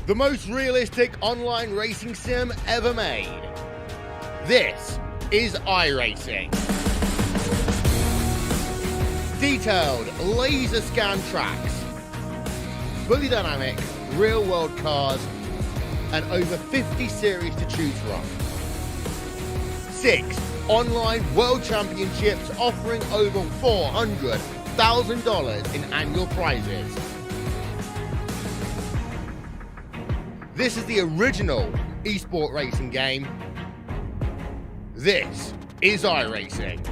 the most realistic online racing sim ever made. This is iRacing. Detailed laser scan tracks, fully dynamic real world cars, and over 50 series to choose from. 6 online world championships offering over $400,000 in annual prizes. This is the original esport racing game. This is iRacing.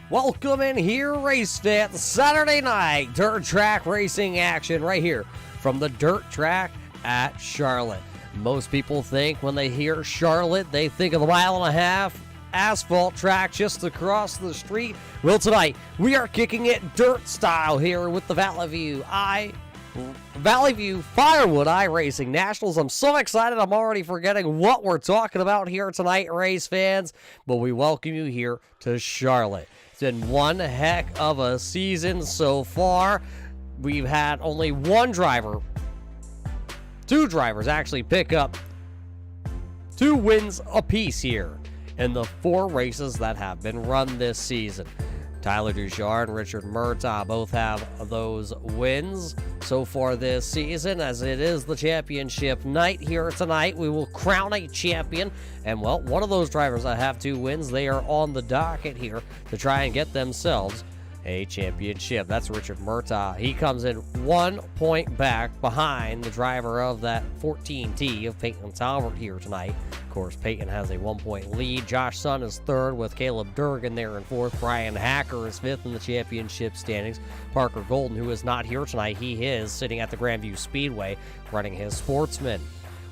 Welcome in here, race fans. Saturday night dirt track racing action right here from the dirt track at Charlotte. Most people think when they hear Charlotte, they think of the 1.5 mile asphalt track just across the street. Well, tonight we are kicking it dirt style here with the Valley View Firewood iRacing Nationals. I'm so excited I'm already forgetting what we're talking about here tonight, race fans. But we welcome you here to Charlotte. It's been one heck of a season so far. We've had only two drivers actually pick up 2 wins apiece here in the 4 races that have been run this season. Tyler Duchard and Richard Murtaugh both have those wins so far this season. As it is the championship night here tonight, we will crown a champion. And, well, one of those drivers that have 2 wins, they are on the docket here to try and get themselves a championship. That's Richard Murtaugh. He comes in 1 point back behind the driver of that 14T of Peyton Talbert here tonight. Of course, Peyton has a 1-point lead. Josh Sun is 3rd with Caleb Durgan there in 4th. Brian Hacker is 5th in the championship standings. Parker Golden, who is not here tonight, he is sitting at the Grandview Speedway running his Sportsman.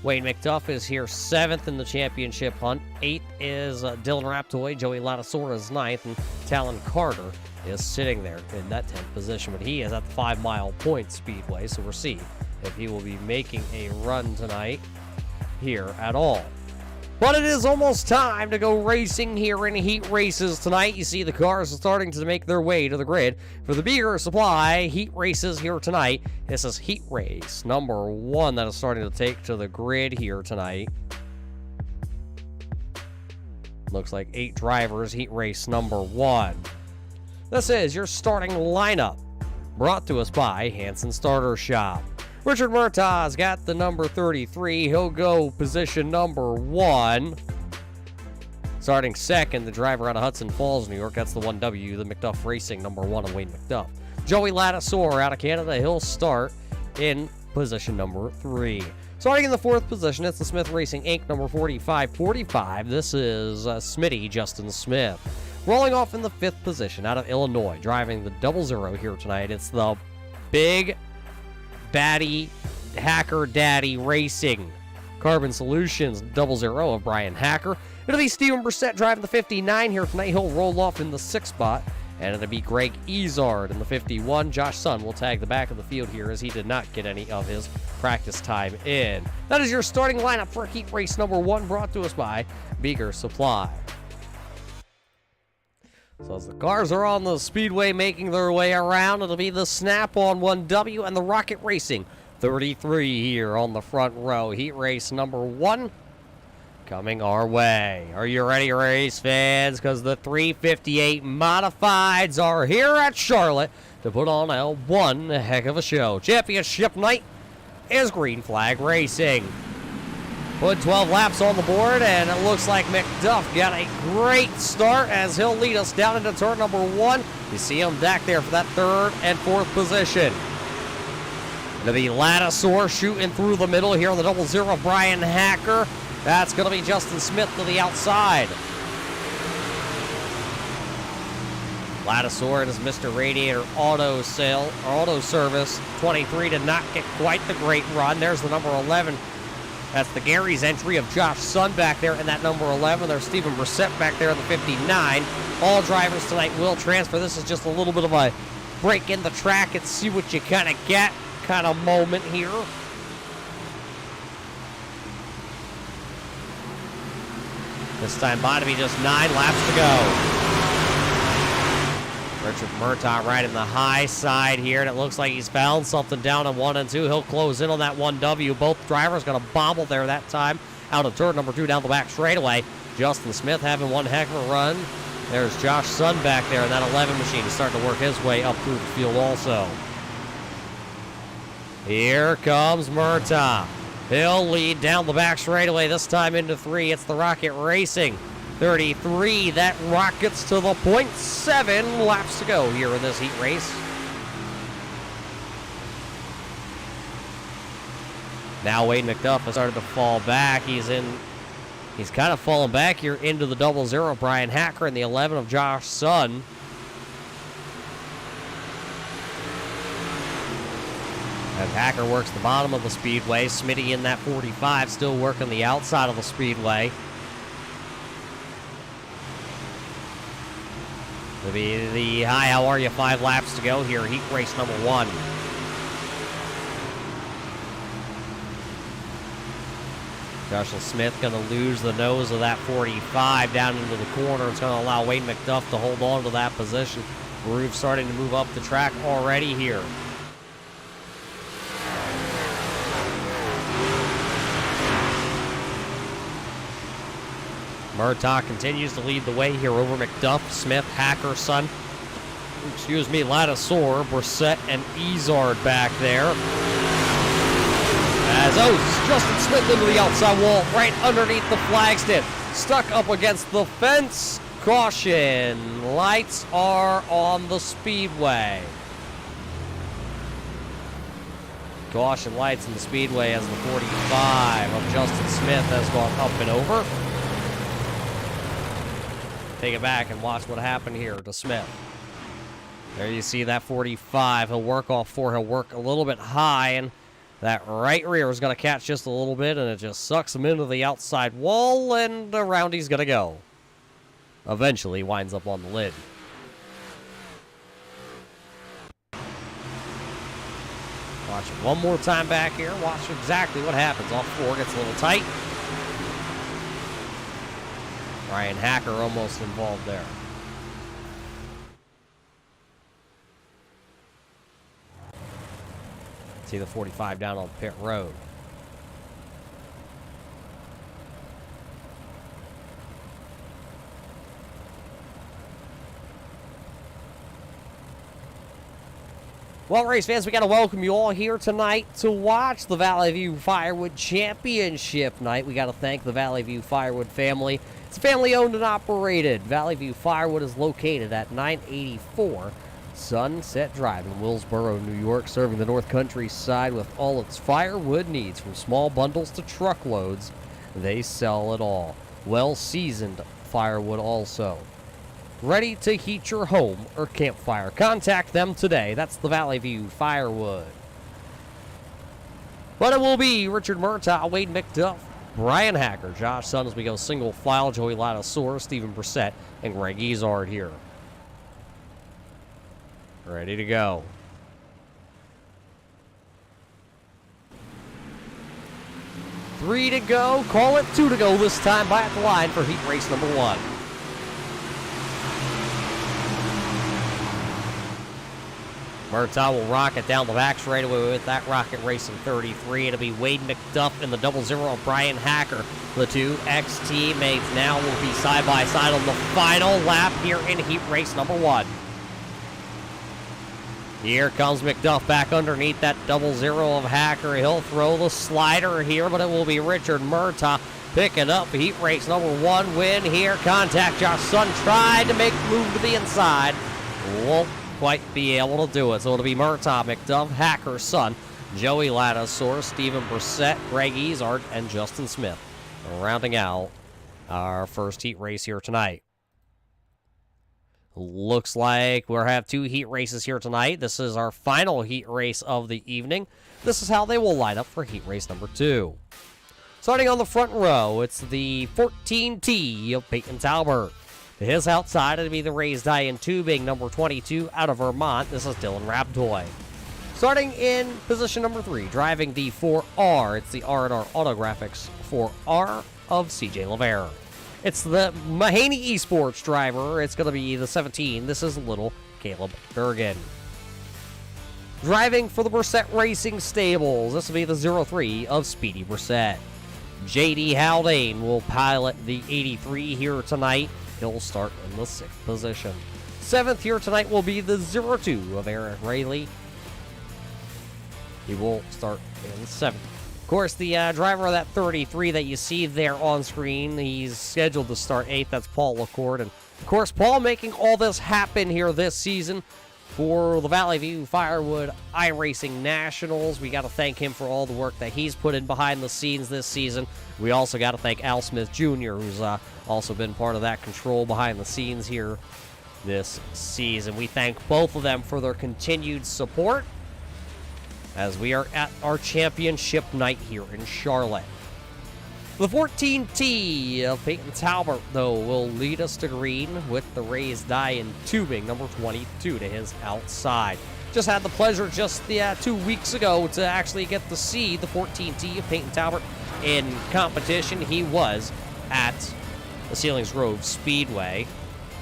Wayne McDuff is here 7th in the championship hunt. 8th is Dylan Raptoy. Joey Lattisora is 9th, and Talon Carter is sitting there in that 10th position. But he is at the 5 Mile Point Speedway, so we'll see if he will be making a run tonight here at all. But it is almost time to go racing here in heat races tonight. You see the cars are starting to make their way to the grid for the Beaker Supply heat races here tonight. This is heat race number 1 that is starting to take to the grid here tonight. Looks like 8 drivers, heat race number 1. This is your starting lineup, brought to us by Hanson Starter Shop. Richard Murtaugh's got the number 33. He'll go position number 1. Starting second, the driver out of Hudson Falls, New York. That's the 1W, the McDuff Racing number 1 of Wayne McDuff. Joey Lattisora out of Canada. He'll start in position number 3. Starting in the 4th position, it's the Smith Racing Inc. number 4545. This is Smitty, Justin Smith. Rolling off in the 5th position out of Illinois, driving the 00 here tonight. It's the Big Batty Hacker Daddy Racing Carbon Solutions 00 of Brian Hacker. It'll be Steven Brissett driving the 59 here tonight. He'll roll off in the 6th spot. And it'll be Greg Ezard in the 51. Josh Sun will tag the back of the field here as he did not get any of his practice time in. That is your starting lineup for heat race number 1, brought to us by Beaker Supply. So as the cars are on the speedway making their way around, it'll be the Snap-on 1W and the Rocket Racing 33 here on the front row. Heat race number 1 coming our way. Are you ready, race fans? Because the 358 Modifieds are here at Charlotte to put on a one heck of a show. Championship night is Green Flag Racing. Put 12 laps on the board, and it looks like McDuff got a great start as he'll lead us down into turn number 1. You see him back there for that 3rd and 4th position. To the Lattisaur shooting through the middle here on the 00, Brian Hacker. That's going to be Justin Smith to the outside. Lattisaur is Mr. Radiator Auto Service. 23 did not get quite the great run. There's the number 11. That's the Gary's entry of Josh Sun back there in that number 11. There's Stephen Brissett back there in the 59. All drivers tonight will transfer. This is just a little bit of a break in the track and see what you kind of get kind of moment here. This time by to be just 9 laps to go. Richard Murtaugh right in the high side here, and it looks like he's found something down on 1 and 2. He'll close in on that 1W. Both drivers going to bobble there that time. Out of turn number 2 down the back straightaway. Justin Smith having one heck of a run. There's Josh Sun back there in that 11 machine. He's starting to work his way up through the field also. Here comes Murtaugh. He'll lead down the back straightaway, this time into 3. It's the Rocket Racing 33. That rockets to the point. 7 laps to go here in this heat race. Now Wade McDuff has started to fall back. He's kind of fallen back here into the 00. Brian Hacker in the 11 of Josh Sun. And Hacker works the bottom of the speedway. Smitty in that 45, still working the outside of the speedway. It'll be the hi, how are you? 5 laps to go here. Heat race number 1. Joshua Smith going to lose the nose of that 45 down into the corner. It's going to allow Wade McDuff to hold on to that position. Groove starting to move up the track already here. Murtaugh continues to lead the way here over McDuff, Smith, Hacker, Sun. Lattisaur, Brissett, and Izard back there. As Justin Smith into the outside wall, right underneath the flagstick. Stuck up against the fence. Caution. Lights are on the speedway. Caution lights in the speedway as the 45 of Justin Smith has gone up and over. Take it back and watch what happened here to Smith. There you see that 45. He'll work off 4. He'll work a little bit high, and that right rear is going to catch just a little bit, and it just sucks him into the outside wall, and around he's going to go. Eventually winds up on the lid. Watch it one more time back here. Watch exactly what happens. Off 4 gets a little tight. Ryan Hacker almost involved there. See the 45 down on pit road. Well, race fans, we got to welcome you all here tonight to watch the Valley View Firewood Championship night. We got to thank the Valley View Firewood family. It's family owned and operated. Valley View Firewood is located at 984 Sunset Drive in Willsboro, New York, serving the North Countryside with all its firewood needs, from small bundles to truckloads. They sell it all. Well-seasoned firewood also. Ready to heat your home or campfire. Contact them today. That's the Valley View Firewood. But it will be Richard Murtaugh, Wade McDuff, Brian Hacker, Josh Sun as we go single file, Joey Lattisaur, Stephen Brissett, and Greg Izard here. Ready to go. Three to go. Call it 2 to go this time by at the line for heat race number 1. Murtaugh will rocket down the back straightaway with that Rocket Racing 33. It'll be Wade McDuff in the 00 of Brian Hacker. The 2 ex-teammates now will be side by side on the final lap here in heat race number 1. Here comes McDuff back underneath that 00 of Hacker. He'll throw the slider here, but it will be Richard Murtaugh picking up heat race number 1 win here. Contact Josh Sun tried to make the move to the inside. Won't quite be able to do it. So it'll be Murtaugh, McDuff, Hacker, Sun, Joey Lattisaur, Stephen Brissett, Greg Izard, and Justin Smith, rounding out our first heat race here tonight. Looks like we'll have 2 heat races here tonight. This is our final heat race of the evening. This is how they will line up for heat race number 2. Starting on the front row, it's the 14T of Peyton Talbert. To his outside, it'll be the Raised Iron Tubing, number 22, out of Vermont. This is Dylan Raptoy. Starting in position number 3, driving the 4R, it's the R&R Autographics 4R of CJ LeVere. It's the Mahaney Esports driver. It's going to be the 17. This is little Caleb Durgan. Driving for the Brissett Racing Stables, this will be the 03 of Speedy Brissett. J.D. Haldane will pilot the 83 here tonight. He'll start in the 6th position. 7th here tonight will be the 02 of Aaron Rayleigh. He will start in 7th. Of course, the driver of that 33 that you see there on screen, he's scheduled to start 8th. That's Paul LaCourt. And, of course, Paul making all this happen here this season for the Valley View Firewood iRacing Nationals. We got to thank him for all the work that he's put in behind the scenes this season. We also got to thank Al Smith Jr., who's also been part of that control behind the scenes here this season. We thank both of them for their continued support as we are at our championship night here in Charlotte. The 14T of Peyton Talbert, though, will lead us to green with the Raised Iron Tubing, number 22, to his outside. Just had the pleasure just 2 weeks ago to actually get to see the 14T of Peyton Talbert in competition. He was at the Ceilings Grove Speedway.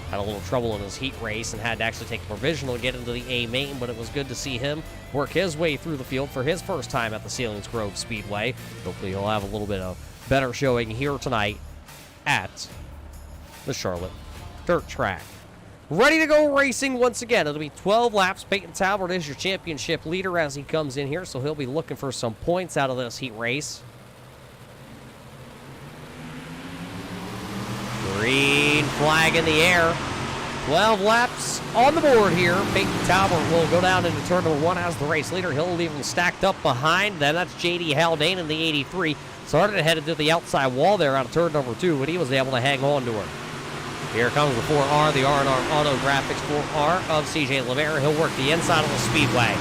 Had a little trouble in his heat race and had to actually take a provisional to get into the A main, but it was good to see him work his way through the field for his first time at the Ceilings Grove Speedway. Hopefully he'll have a little bit of better showing here tonight at the Charlotte Dirt Track. Ready to go racing once again. It'll be 12 laps. Peyton Talbert is your championship leader as he comes in here, so he'll be looking for some points out of this heat race. Green flag in the air. 12 laps on the board here. Peyton Talbert will go down into turn number 1 as the race leader. He'll leave him stacked up behind. Then that's J.D. Haldane in the 83. Started headed to the outside wall there out of turn number 2, but he was able to hang on to her. Here comes the 4R, the R&R Autographics 4R of CJ LeVere. He'll work the inside of the speedway.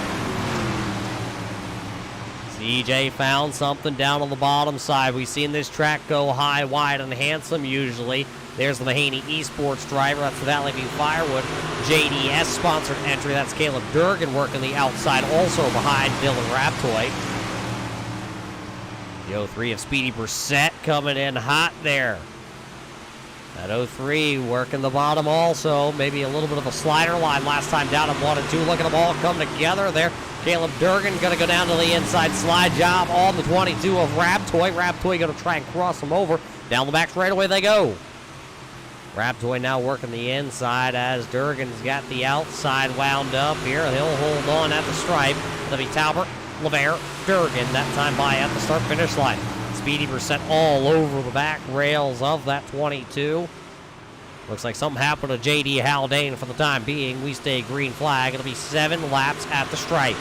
CJ found something down on the bottom side. We've seen this track go high, wide, and handsome usually. There's the Mahaney Esports driver. That's the Valley View Firewood JDS sponsored entry. That's Caleb Durgan working the outside, also behind Dylan Raptoy. The 03 of Speedy Brissett coming in hot there. That 03 working the bottom also. Maybe a little bit of a slider line last time down at 1 and 2. Look at them all come together there. Caleb Durgan going to go down to the inside slide job on the 22 of Raptoy. Raptoy going to try and cross him over. Down the back straightaway they go. Raptoy now working the inside as Durgan's got the outside wound up here. He'll hold on at the stripe. It'll be Talbert, LeVere, Durgan, that time by at the start-finish line. Speedy Brissett all over the back rails of that 22. Looks like something happened to J.D. Haldane for the time being. We stay green flag. It'll be 7 laps at the stripe.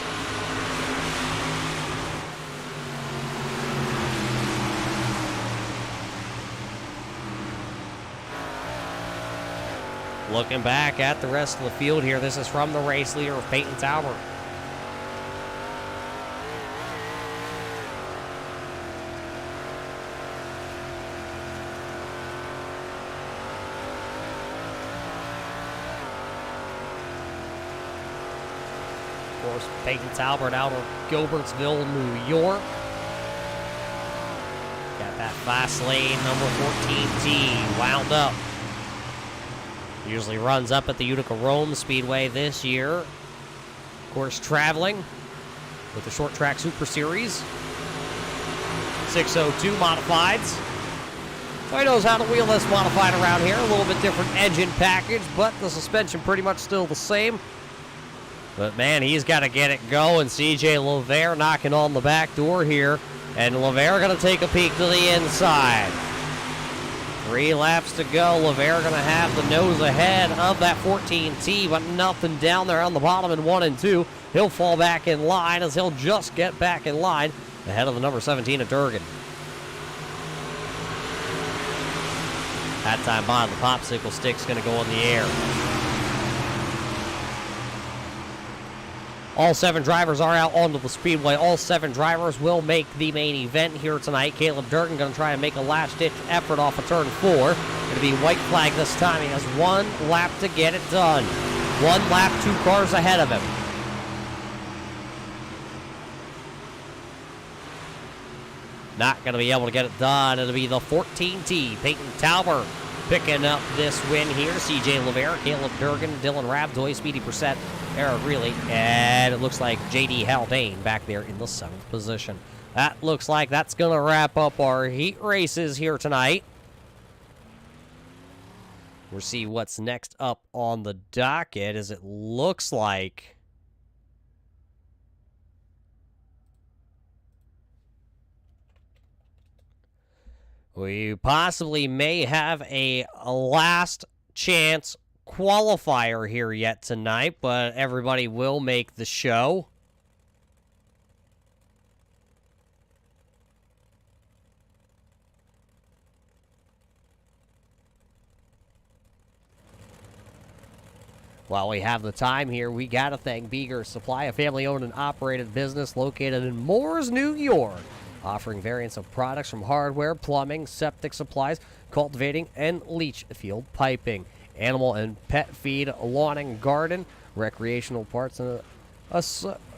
Looking back at the rest of the field here, this is from the race leader of Peyton Talbert. Of course, Peyton Talbert out of Gilbertsville, New York. Got that fast lane, number 14T, wound up. Usually runs up at the Utica Rome Speedway this year. Of course, traveling with the Short Track Super Series. 602 modifieds. So he knows how to wheel this modified around here. A little bit different engine package, but the suspension pretty much still the same. But, man, he's got to get it going. CJ LeVere knocking on the back door here. And LeVere going to take a peek to the inside. 3 laps to go. LeVere going to have the nose ahead of that 14T, but nothing down there on the bottom in 1 and 2. He'll fall back in line as he'll just get back in line ahead of the number 17 of Durgan. That time by the popsicle stick's going to go in the air. All 7 drivers are out onto the speedway. All 7 drivers will make the main event here tonight. Caleb Durkin going to try and make a last-ditch effort off of turn 4. Going to be white flag this time. He has 1 lap to get it done. 1 lap, 2 cars ahead of him. Not going to be able to get it done. It'll be the 14T. Peyton Tauber picking up this win here. CJ Lavere, Caleb Durgan, Dylan Rabdoy, Speedy Brissett, Eric Reilly, and it looks like JD Haldane back there in the 7th position. That looks like that's going to wrap up our heat races here tonight. We'll see what's next up on the docket, as it looks like we possibly may have a last chance qualifier here yet tonight, but everybody will make the show. While we have the time here, we got to thank Beager Supply, a family-owned and operated business located in Moores, New York, offering variants of products from hardware, plumbing, septic supplies, cultivating, and leach field piping, animal and pet feed, lawn and garden, recreational parts, and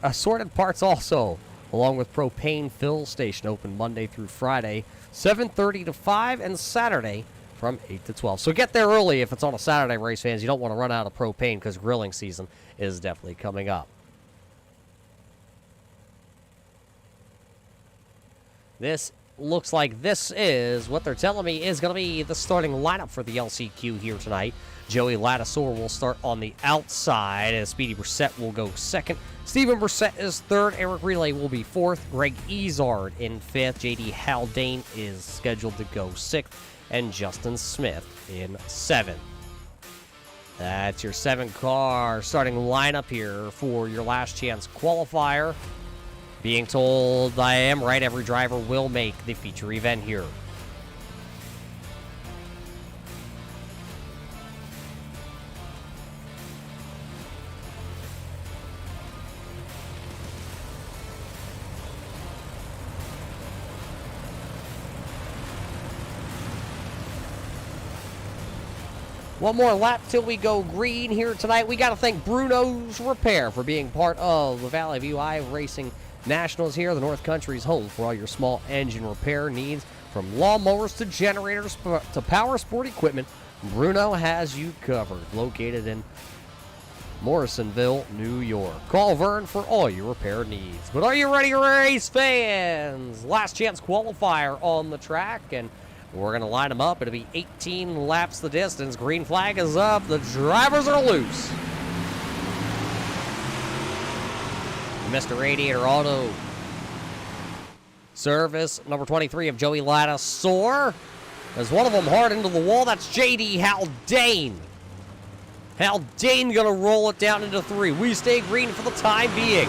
assorted parts also, along with propane fill station, open Monday through Friday, 7:30 to 5, and Saturday from 8 to 12. So get there early if it's on a Saturday, race fans. You don't want to run out of propane because grilling season is definitely coming up. This looks like this is what they're telling me is going to be the starting lineup for the LCQ here tonight. Joey Ladassor will start on the outside as Speedy Brissett will go second. Steven Brissett is third. Eric Relay will be fourth. Greg Ezard in fifth. JD Haldane is scheduled to go sixth. And Justin Smith in seventh. That's your 7-car starting lineup here for your last chance qualifier. Being told I am right, every driver will make the feature event here. One more lap till we go green here tonight. We got to thank Bruno's Repair for being part of the Valley View iRacing Nationals here, the North Country's home for all your small engine repair needs. From lawnmowers to generators to power sport equipment, Bruno has you covered. Located in Morrisonville, New York. Call Vern for all your repair needs. But are you ready, race fans? Last chance qualifier on the track, and we're going to line them up. It'll be 18 laps the distance. Green flag is up. The drivers are loose. Mr. Radiator Auto Service, number 23 of Joey Ladassor. There's one of them hard into the wall. That's JD Haldane. Haldane going to roll it down into 3. We stay green for the time being.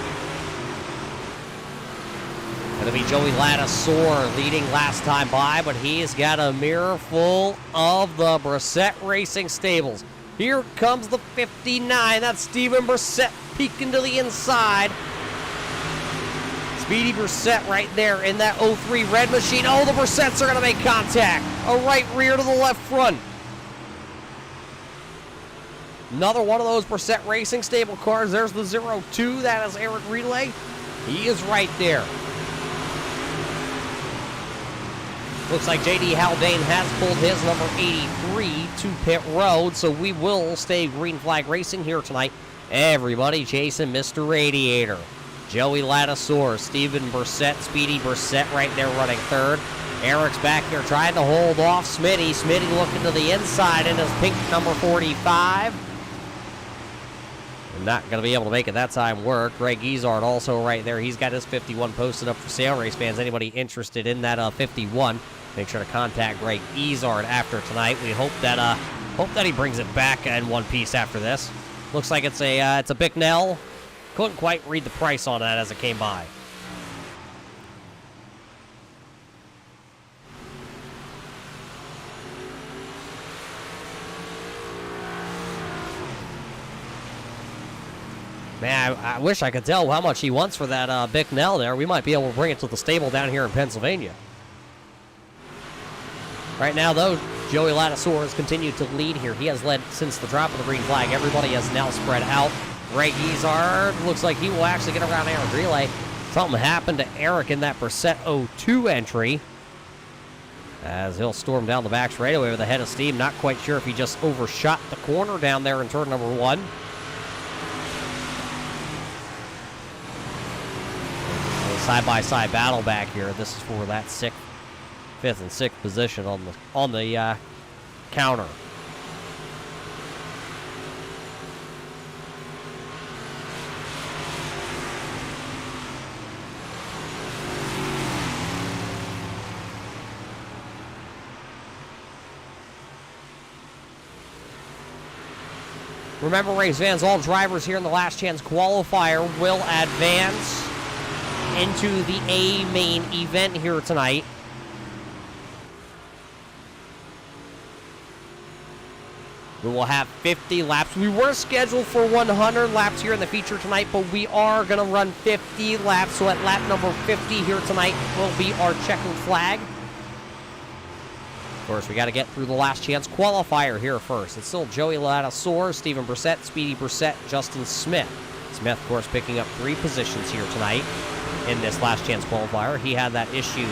It'll be Joey Ladassor leading last time by, but he's got a mirror full of the Brissett Racing stables. Here comes the 59. That's Steven Brissett peeking to the inside. Speedy Brissett right there in that 03 red machine. Oh, the Brissetts are going to make contact. A right rear to the left front. Another one of those Brissett Racing stable cars. There's the 02. That is Eric Relay. He is right there. Looks like JD Haldane has pulled his number 83 to pit road, so we will stay green flag racing here tonight. Everybody chasing Mr. Radiator. Joey Ladassor, Steven Brissett, Speedy Brissett right there running third. Eric's back here trying to hold off Smitty. Smitty looking to the inside in his pink number 45. Not going to be able to make it that time work. Greg Ezard also right there. He's got his 51 posted up for sale, race fans. Anybody interested in that 51, make sure to contact Greg Ezard after tonight. We hope that he brings it back in one piece after this. Looks like it's a Bicknell. Couldn't quite read the price on that as it came by. Man, I wish I could tell how much he wants for that Bicknell there. We might be able to bring it to the stable down here in Pennsylvania. Right now, though, Joey Ladasaur has continued to lead here. He has led since the drop of the green flag. Everybody has now spread out. Greg Izard looks like he will actually get around Aaron Relay. Something happened to Eric in that Brissett 02 entry, as he'll storm down the back straightaway with a head of steam. Not quite sure if he just overshot the corner down there in turn number 1. Side-by-side battle back here. This is for that 5th and 6th position on the counter. Remember, race fans, all drivers here in the last chance qualifier will advance into the A main event here tonight. We will have 50 laps. We were scheduled for 100 laps here in the feature tonight, but we are going to run 50 laps. So at lap number 50 here tonight will be our checkered flag. Of course, we got to get through the last chance qualifier here first. It's still Joey Ladasaur, Steven Brissett, Speedy Brissett, Justin Smith. Smith, of course, picking up 3 positions here tonight in this last chance qualifier. He had that issue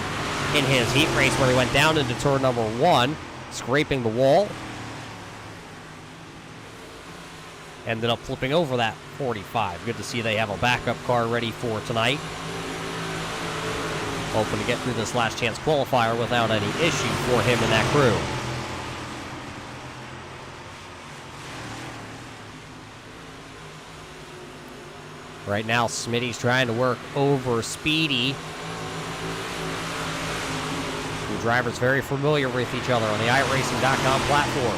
in his heat race where he went down into turn number 1, scraping the wall. Ended up flipping over that 45. Good to see they have a backup car ready for tonight. Hoping to get through this last chance qualifier without any issue for him and that crew. Right now, Smitty's trying to work over Speedy. The drivers very familiar with each other on the iRacing.com platform.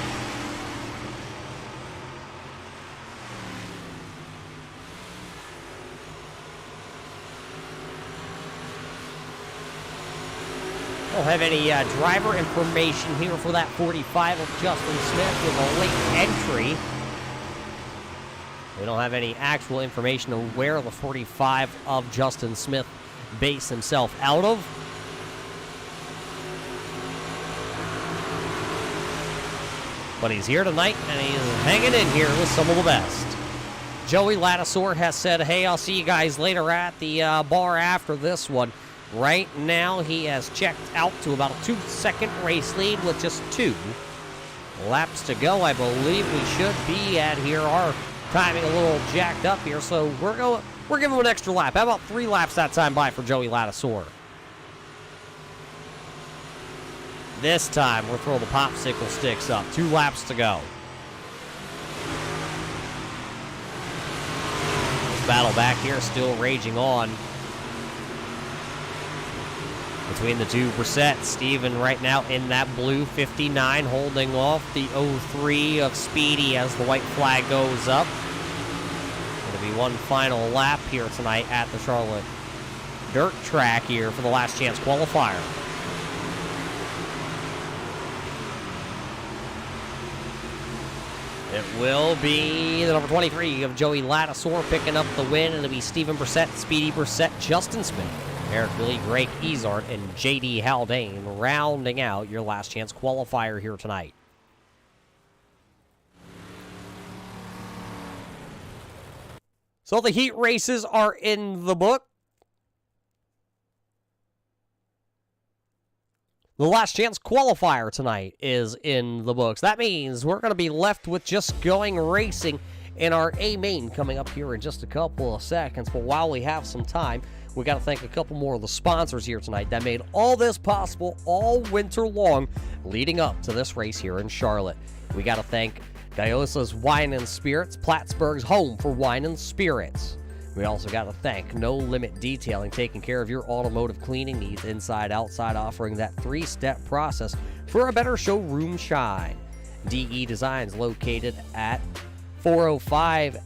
Don't have any driver information here for that 45 of Justin Smith with a late entry. We don't have any actual information on where the 45 of Justin Smith based himself out of. But he's here tonight, and he's hanging in here with some of the best. Joey Ladasaur has said, hey, I'll see you guys later at the bar after this one. Right now, he has checked out to about a 2-second race lead with just 2 laps to go. I believe we should be at here. Our timing a little jacked up here, so we're giving him an extra lap. How about 3 laps that time by for Joey Ladasaur? This time, we'll throw the popsicle sticks up. 2 laps to go. This battle back here still raging on between the 2 Brissett. Steven right now in that blue 59, holding off the 03 of Speedy as the white flag goes up. Going to be one final lap here tonight at the Charlotte dirt track here for the last chance qualifier. It will be the number 23 of Joey Ladasaur picking up the win, and it'll be Steven Brissett, Speedy Brissett, Justin Smith, Eric Billy, Greg Izard, and J.D. Haldane rounding out your last chance qualifier here tonight. So the heat races are in the book. The last chance qualifier tonight is in the books. That means we're going to be left with just going racing in our A main coming up here in just a couple of seconds. But while we have some time, we got to thank a couple more of the sponsors here tonight that made all this possible all winter long leading up to this race here in Charlotte. We got to thank Diosa's Wine and Spirits, Plattsburgh's home for wine and spirits. We also got to thank No Limit Detailing, taking care of your automotive cleaning needs inside, outside, offering that 3-step process for a better showroom shine. DE Designs, located at 405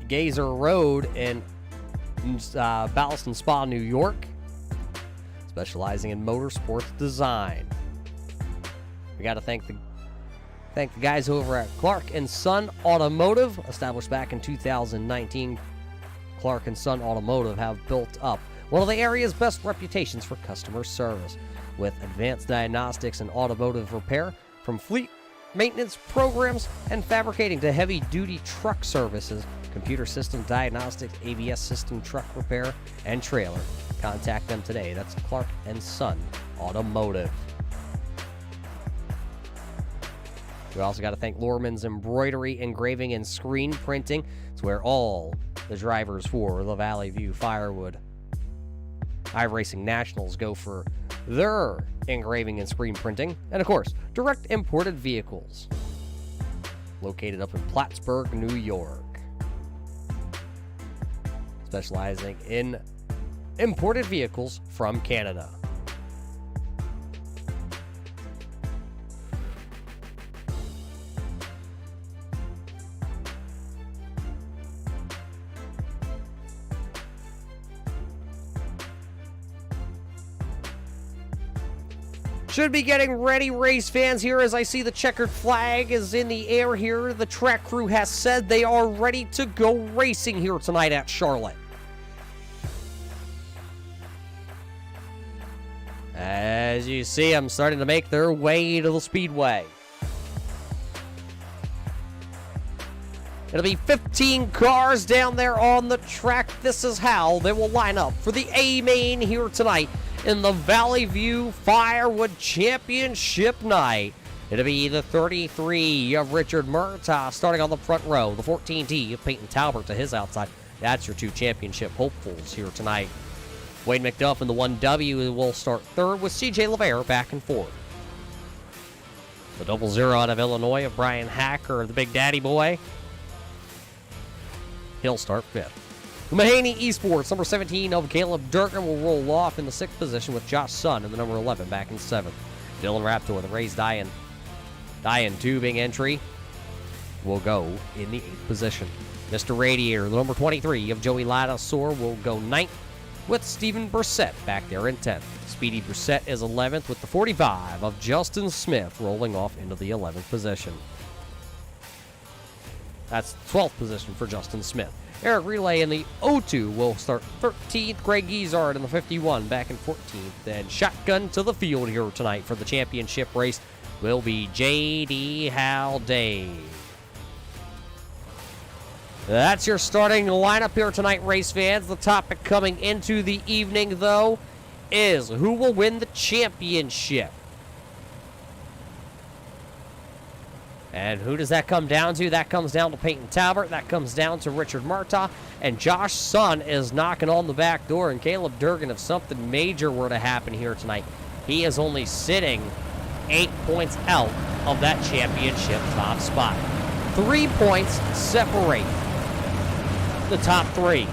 Gazer Road in Ballston Spa, New York, specializing in motorsports design. We got to thank the Thank the guys over at Clark and Son Automotive, established back in 2019. Clark and Son Automotive have built up one of the area's best reputations for customer service, with advanced diagnostics and automotive repair, from fleet maintenance programs and fabricating to heavy-duty truck services, computer system diagnostics, ABS system truck repair, and trailer. Contact them today. That's Clark and Son Automotive. We also got to thank Lorman's Embroidery, Engraving, and Screen Printing. It's where all the drivers for the Valley View Firewood iRacing Nationals go for their engraving and screen printing. And of course, direct imported vehicles. Located up in Plattsburgh, New York. Specializing in imported vehicles from Canada. Should be getting ready, race fans, here as I see the checkered flag is in the air here. The track crew has said they are ready to go racing here tonight at Charlotte. As you see, I'm starting to make their way to the speedway. It'll be 15 cars down there on the track. This is how they will line up for the A-Main here tonight in the Valley View Firewood Championship night. It'll be the 33 of Richard Murtaugh starting on the front row. The 14T of Peyton Talbert to his outside. That's your two championship hopefuls here tonight. Wade McDuff in the 1W will start third with CJ LeVere back and forth. The 00 out of Illinois of Brian Hacker, the Big Daddy boy. He'll start fifth. Mahaney Esports, number 17 of Caleb Durkin, will roll off in the 6th position with Josh Sun in the number 11 back in 7th. Dylan Raptor, the Rays Dian tubing entry, will go in the 8th position. Mr. Radiator, the number 23 of Joey Ladasor, will go 9th with Steven Brissett back there in 10th. Speedy Brissett is 11th with the 45 of Justin Smith rolling off into the 11th position. That's 12th position for Justin Smith. Eric Relay in the 02 will start 13th. Greg Giesard in the 51 back in 14th. And shotgun to the field here tonight for the championship race will be J.D. Haldane. That's your starting lineup here tonight, race fans. The topic coming into the evening, though, is who will win the championship. And who does that come down to? That comes down to Peyton Talbert. That comes down to Richard Murtaugh. And Josh Sun is knocking on the back door. And Caleb Durgan, if something major were to happen here tonight, he is only sitting 8 points out of that championship top spot. 3 points separate the top three.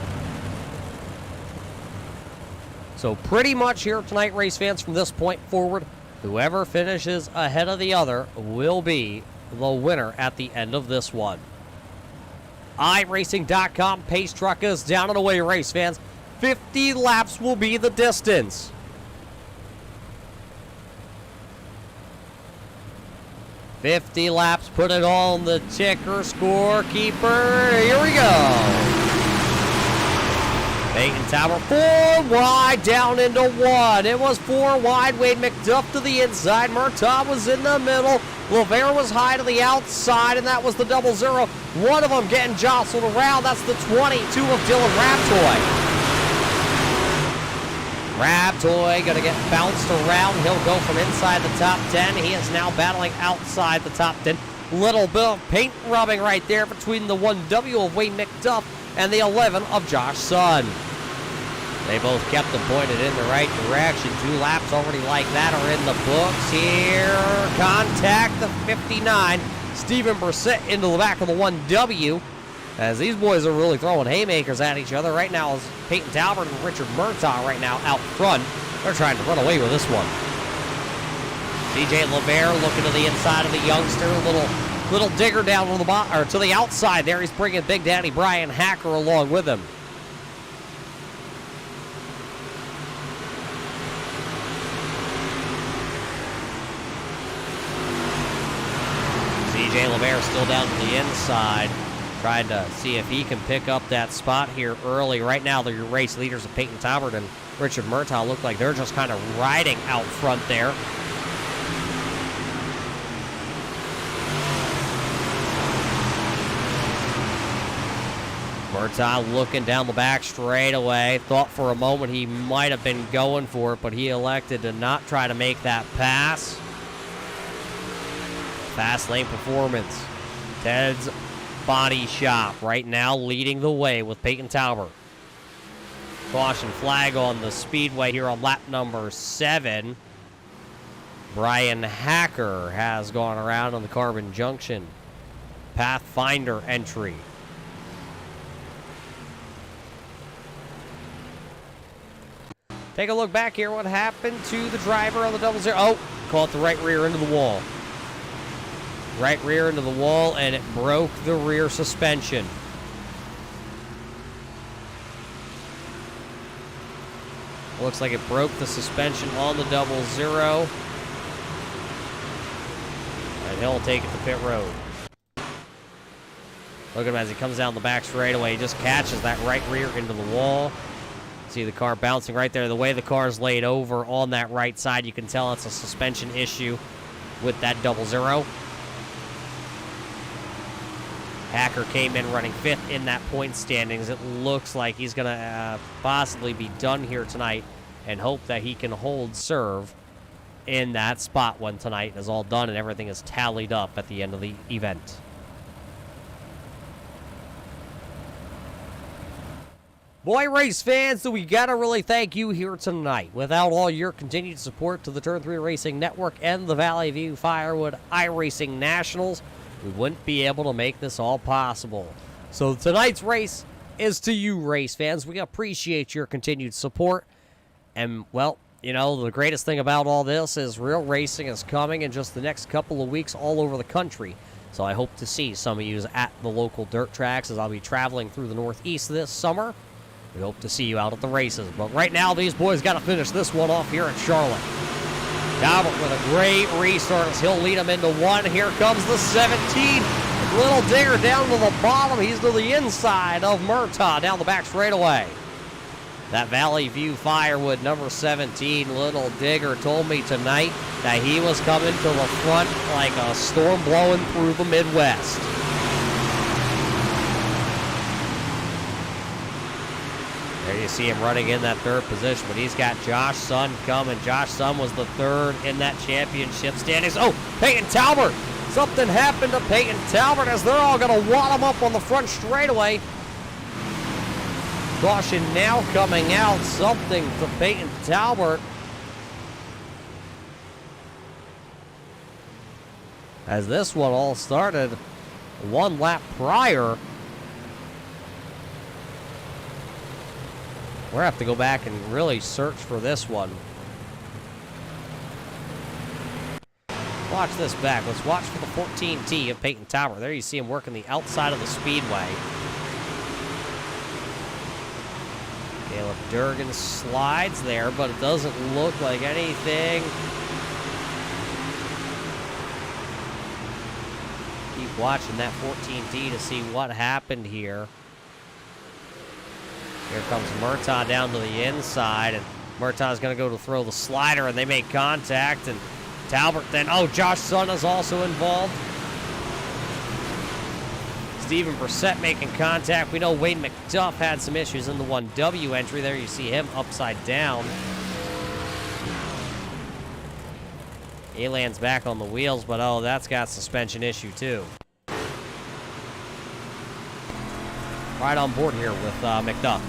So pretty much here tonight, race fans, from this point forward, whoever finishes ahead of the other will be the winner at the end of this one. iRacing.com pace truck is down and away, race fans. 50 laps will be the distance. $50 laps, put it on the ticker, scorekeeper. Here we go. Peyton Talbot 4 wide down into 1. It was 4 wide. Wade McDuff to the inside. Murtaugh was in the middle. LeVere was high to the outside, and that was the 00. One of them getting jostled around. That's the 22 of Dylan Raptoy. Raptoy going to get bounced around. He'll go from inside the top 10. He is now battling outside the top 10. Little bit of paint rubbing right there between the 1W of Wade McDuff and the 11 of Josh Sun. They both kept them pointed in the right direction. 2 laps already like that are in the books here. Contact the 59. Steven Brissett into the back of the 1W. As these boys are really throwing haymakers at each other. Right now is Peyton Talbert and Richard Murtaugh right now out front. They're trying to run away with this one. CJ LeVere looking to the inside of the youngster. Little digger down to the or to the outside there. He's bringing Big Daddy Brian Hacker along with him. Jay LeBaire still down to the inside, trying to see if he can pick up that spot here early. Right now, the race leaders of Peyton Talbert and Richard Murtaugh look like they're just kind of riding out front there. Murtaugh looking down the back straightaway. Thought for a moment he might have been going for it, but he elected to not try to make that pass. Fast lane performance. Ted's Body Shop right now leading the way with Peyton Talbert. Caution flag on the speedway here on lap number 7. Brian Hacker has gone around on the Carbon Junction Pathfinder entry. Take a look back here. What happened to the driver on the 00? Oh, caught the right rear into the wall. Right rear into the wall, and it broke the rear suspension. Looks like it broke the suspension on the 00. And he'll take it to pit road. Look at him as he comes down the back straightaway. He just catches that right rear into the wall. See the car bouncing right there. The way the car is laid over on that right side, you can tell it's a suspension issue with that 00. Hacker came in running 5th in that point standings. It looks like he's going to possibly be done here tonight and hope that he can hold serve in that spot when tonight is all done and everything is tallied up at the end of the event. Boy, race fans, so we got to really thank you here tonight. Without all your continued support to the Turn 3 Racing Network and the Valley View Firewood iRacing Nationals, we wouldn't be able to make this all possible. So tonight's race is to you, race fans. We appreciate your continued support. And, well, you know, the greatest thing about all this is real racing is coming in just the next couple of weeks all over the country. So I hope to see some of you at the local dirt tracks as I'll be traveling through the Northeast this summer. We hope to see you out at the races. But right now, these boys got to finish this one off here at Charlotte. Talbot with a great restart as he'll lead them into 1. Here comes the 17. Little Digger down to the bottom. He's to the inside of Murtaugh down the back straightaway. That Valley View Firewood number 17, Little Digger, told me tonight that he was coming to the front like a storm blowing through the Midwest. There you see him running in that 3rd position, but he's got Josh Sun coming. Josh Sun was the 3rd in that championship standings. Oh, Peyton Talbert! Something happened to Peyton Talbert as they're all going to wad him up on the front straightaway. Caution now coming out. Something to Peyton Talbert. As this one all started 1 lap prior. We're going to have to go back and really search for this one. Watch this back. Let's watch for the 14T of Peyton Talbert. There you see him working the outside of the speedway. Caleb Durgan slides there, but it doesn't look like anything. Keep watching that 14T to see what happened here. Here comes Murtaugh down to the inside, and Murtaugh's going to go to throw the slider, and they make contact, and Talbot then, oh, Josh Sun is also involved. Steven Brissett making contact. We know Wayne McDuff had some issues in the 1W entry. There you see him upside down. Elan's back on the wheels, but oh, that's got suspension issue too. Right on board here with McDuff.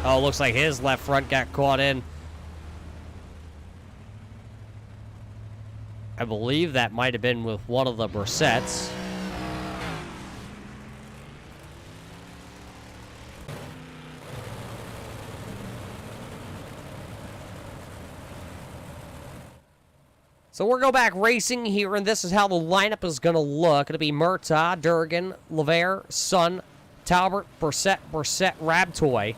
Oh, looks like his left front got caught in. I believe that might have been with one of the Brissetts. So we're going back racing here, and this is how the lineup is going to look. It'll be Murtaugh, Durgan, LeVaire, Sun, Talbot, Brissett, Rabtoy.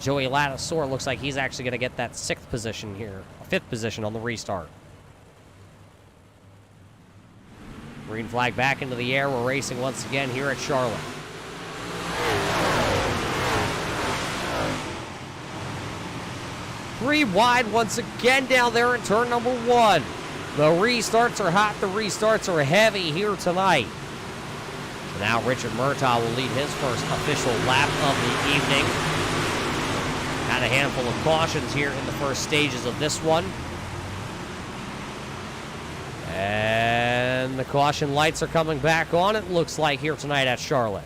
Joey Lattisaur looks like he's actually going to get that 6th position here, 5th position on the restart. Green flag back into the air. We're racing once again here at Charlotte. Three wide once again down there in turn number 1. The restarts are hot. The restarts are heavy here tonight. So now Richard Murtaugh will lead his first official lap of the evening. Had a handful of cautions here in the first stages of this one. And the caution lights are coming back on, it looks like, here tonight at Charlotte.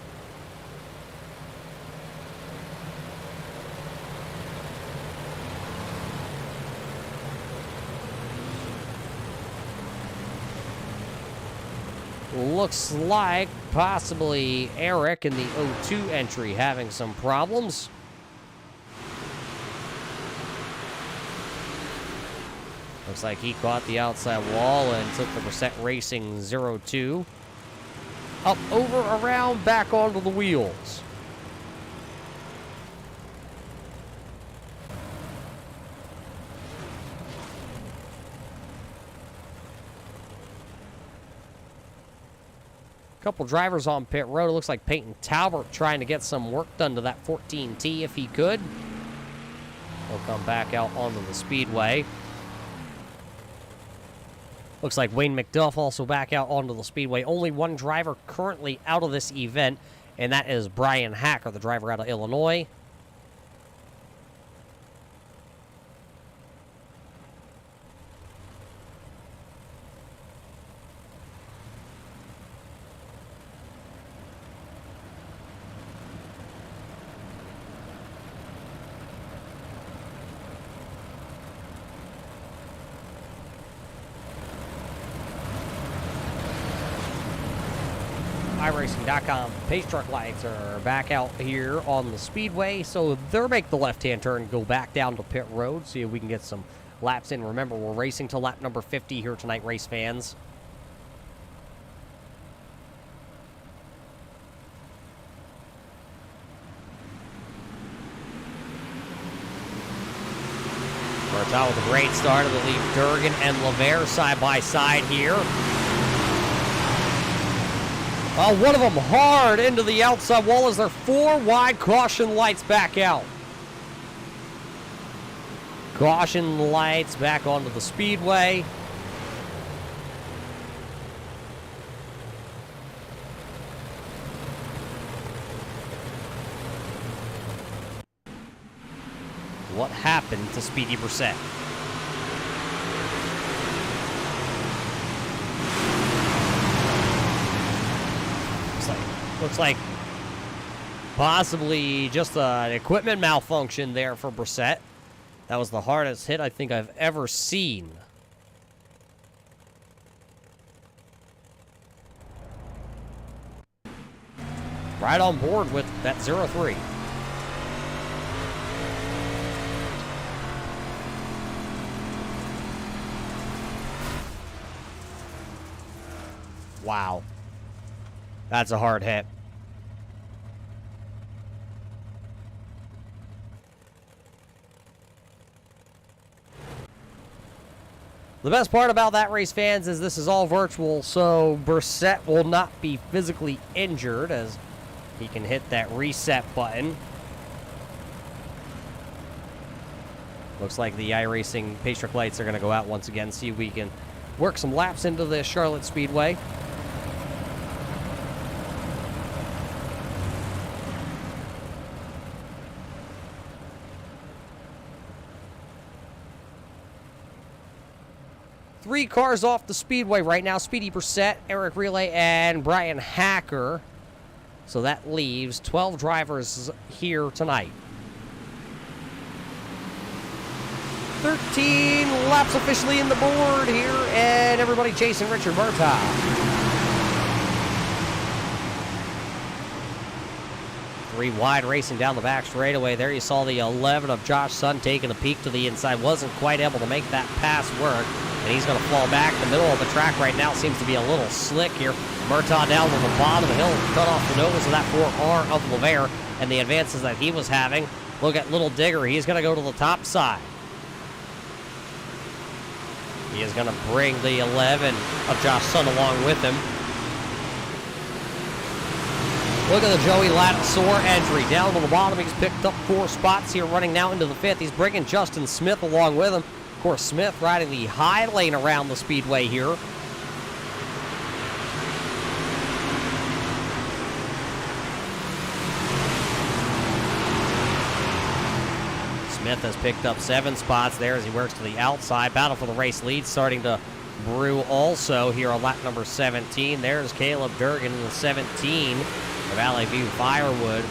Looks like possibly Eric in the O2 entry having some problems. Looks like he caught the outside wall and took the Brissett Racing 02 up, over, around, back onto the wheels. Couple drivers on pit road. It looks like Peyton Talbot trying to get some work done to that 14T if he could. He'll come back out onto the speedway. Looks like Wayne McDuff also back out onto the speedway. Only one driver currently out of this event, and that is Brian Hacker, the driver out of Illinois. iRacing.com pace truck lights are back out here on the speedway, so they'll make the left-hand turn and go back down to pit road, see if we can get some laps in. Remember, we're racing to lap number 50 here tonight, race fans. Starts out with a great start. It'll leave Durgan and LeVere side by side here. One of them hard into the outside wall as their 4 wide caution lights back out. Caution lights back onto the speedway. What happened to Speedy Brissett? Looks like possibly just an equipment malfunction there for Brissett. That was the hardest hit I think I've ever seen. Right on board with that 0-3. Wow. That's a hard hit. The best part about that race, fans, is this is all virtual, so Brissett will not be physically injured as he can hit that reset button. Looks like the iRacing pace truck lights are going to go out once again, see if we can work some laps into the Charlotte Speedway. Three cars off the speedway right now. Speedy Brissett, Eric Relay, and Brian Hacker. So that leaves 12 drivers here tonight. 13 laps officially in the board here, and everybody chasing Richard Murtaugh. 3 wide racing down the back straightaway. There you saw the 11 of Josh Sun taking a peek to the inside. Wasn't quite able to make that pass work. And he's going to fall back. The middle of the track right now seems to be a little slick here. Murtaugh down to the bottom. He'll cut off the nose of that 4R of LeVere and the advances that he was having. Look at Little Digger. He's going to go to the top side. He is going to bring the 11 of Josh Sun along with him. Look at the Joey Latasaur entry. Down to the bottom, he's picked up 4 spots here, running now into the 5th. He's bringing Justin Smith along with him. Of course, Smith riding the high lane around the speedway here. Smith has picked up 7 spots there as he works to the outside. Battle for the race lead starting to brew also here on lap number 17. There's Caleb Durgan in the 17 of Valley View Firewood,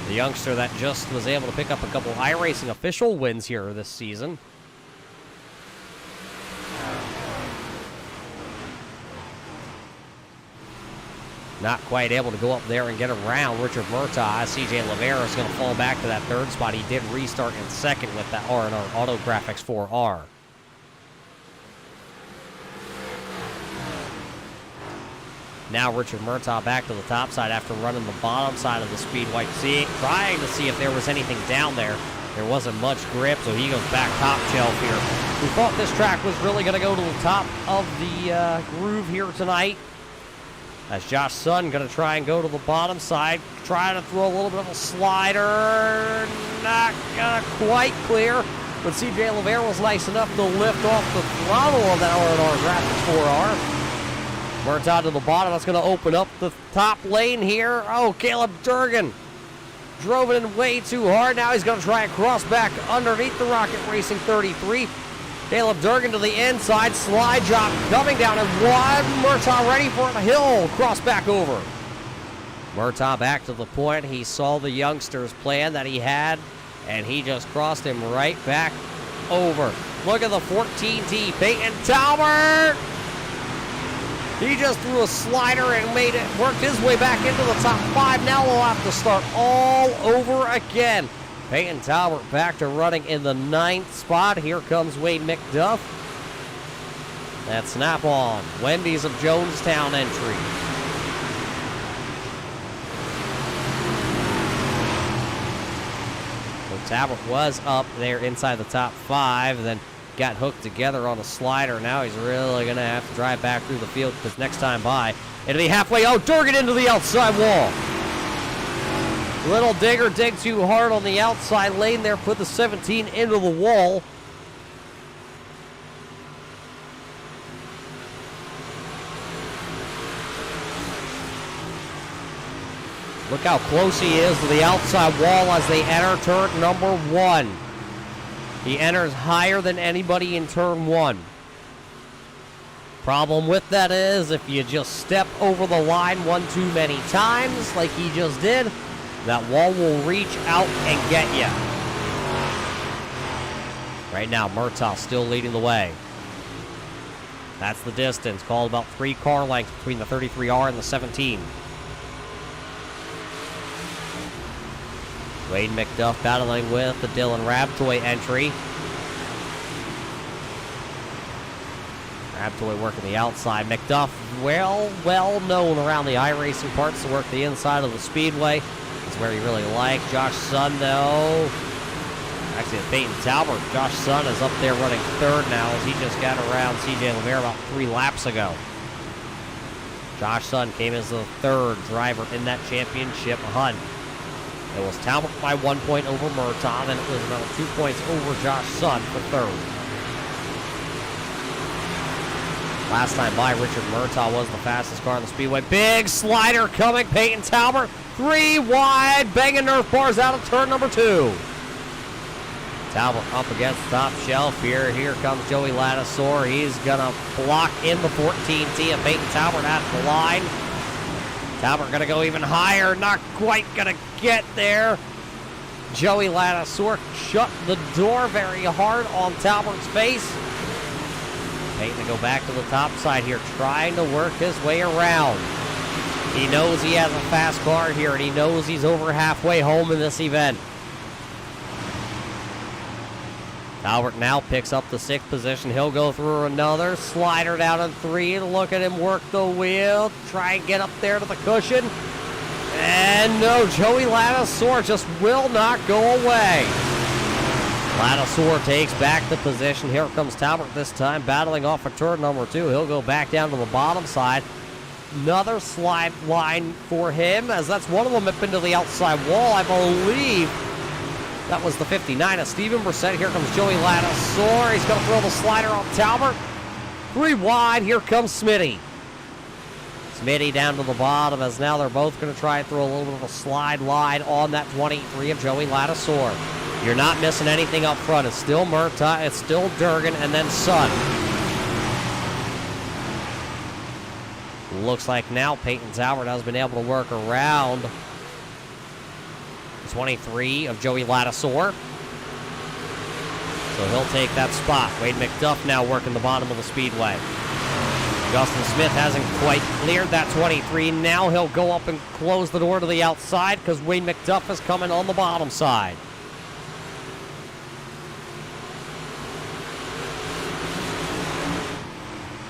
the youngster that just was able to pick up a couple iRacing official wins here this season. Not quite able to go up there and get around Richard Murtaugh. CJ Lavera is going to fall back to that 3rd spot. He did restart in 2nd with that R&R Auto Graphics 4R. Now Richard Murtaugh back to the top side after running the bottom side of the speedway, trying to see if there was anything down there. There wasn't much grip, so he goes back top shelf here. We thought this track was really going to go to the top of the groove here tonight. As Josh Sutton going to try and go to the bottom side, trying to throw a little bit of a slider. Not going to quite clear, but CJ Lavera was nice enough to lift off the throttle of that R&R Graphics 4R. Murtaugh to the bottom. That's going to open up the top lane here. Oh, Caleb Durgan drove it in way too hard. Now he's going to try and cross back underneath the Rocket Racing 33. Caleb Durgan to the inside, slide drop coming down and one. Murtaugh ready for a hill, cross back over. Murtaugh back to the point. He saw the youngster's plan that he had, and he just crossed him right back over. Look at the 14T, Peyton Talbert. He just threw a slider and worked his way back into the top 5. Now we'll have to start all over again. Peyton Talbert back to running in the 9th spot. Here comes Wade McDuff. That snap-on. Wendy's of Jonestown entry. So Talbot was up there inside the top 5, then got hooked together on a slider. Now he's really going to have to drive back through the field because next time by, it'll be halfway. Oh, Durgan into the outside wall. Little digger dig too hard on the outside lane there, put the 17 into the wall. Look how close he is to the outside wall as they enter turn number 1. He enters higher than anybody in turn 1. Problem with that is if you just step over the line one too many times like he just did, that wall will reach out and get you. Right now, Murtaugh still leading the way. That's the distance, called about 3 car lengths between the 33R and the 17. Wade McDuff battling with the Dylan Rabtoy entry. Rabtoy working the outside. McDuff, well known around the iRacing parts to work the inside of the speedway. That's where he really liked. Josh Sutton, though. Actually, it's Peyton Talbot. Josh Sutton is up there running 3rd now as he just got around CJ Lavera about 3 laps ago. Josh Sutton came as the 3rd driver in that championship hunt. It was Talbot by 1 point over Murtaugh, then it was about 2 points over Josh Sutton for 3rd. Last time by, Richard Murtaugh was the fastest car on the speedway. Big slider coming, Peyton Talbot. 3 wide, banging Nerf bars out of turn number 2. Talbot up against the top shelf here. Here comes Joey Latasaur. He's going to block in the 14T of Peyton Talbot at the line. Talbot going to go even higher. Not quite going to get there. Joey Latasaur shut the door very hard on Talbot's face. Peyton to go back to the top side here, trying to work his way around. He knows he has a fast car here, and he knows he's over halfway home in this event. Talbot now picks up the 6th position. He'll go through another slider down in 3. Look at him work the wheel. Try and get up there to the cushion. And no, Joey Latasaur just will not go away. Latasaur takes back the position. Here comes Talbot this time, battling off of turn number 2. He'll go back down to the bottom side. Another slide line for him, as that's one of them up into the outside wall. I believe that was the 59 of Steven Brissett. Here comes Joey Lattisaur. He's going to throw the slider on Talbert. 3 wide. Here comes Smitty. Smitty down to the bottom, as now they're both going to try and throw a little bit of a slide line on that 23 of Joey Lattisaur. You're not missing anything up front. It's still Murtaugh, it's still Durgan, and then Sun. Looks like now Peyton Talbert has been able to work around 23 of Joey Lattisaur. So he'll take that spot. Wade McDuff now working the bottom of the speedway. Justin Smith hasn't quite cleared that 23. Now he'll go up and close the door to the outside because Wade McDuff is coming on the bottom side.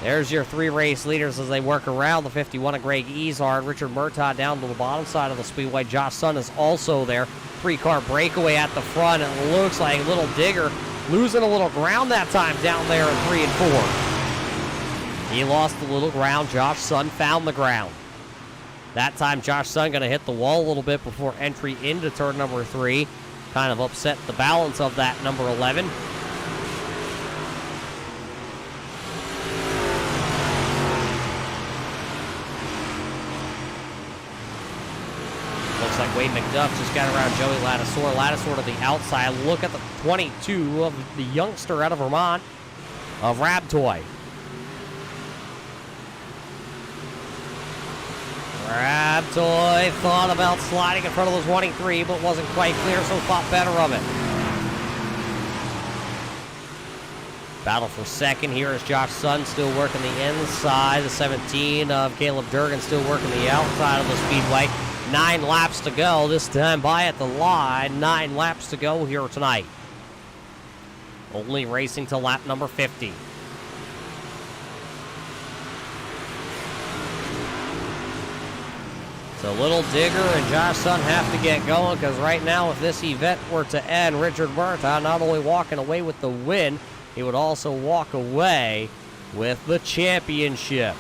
There's your 3 race leaders as they work around the 51 of Greg Ezard. Richard Murtaugh down to the bottom side of the speedway. Josh Sun is also there. 3-car breakaway at the front. It looks like Little Digger losing a little ground that time down there at 3 and 4. He lost a little ground. Josh Sun found the ground. That time Josh Sun going to hit the wall a little bit before entry into turn number 3. Kind of upset the balance of that number 11. Looks like Wade McDuff just got around Joey Lattisaur. Lattisaur to the outside. Look at the 22 of the youngster out of Vermont of Rabtoy. Rabtoy thought about sliding in front of the 23, but wasn't quite clear, so thought better of it. Battle for second here is Josh Sun still working the inside. The 17 of Caleb Durgan still working the outside of the speedway. 9 laps to go. This time by at the line. 9 laps to go here tonight. Only racing to lap number 50. So Little Digger and Josh Sun have to get going, because right now if this event were to end, Richard Murtaugh not only walking away with the win, he would also walk away with the championship.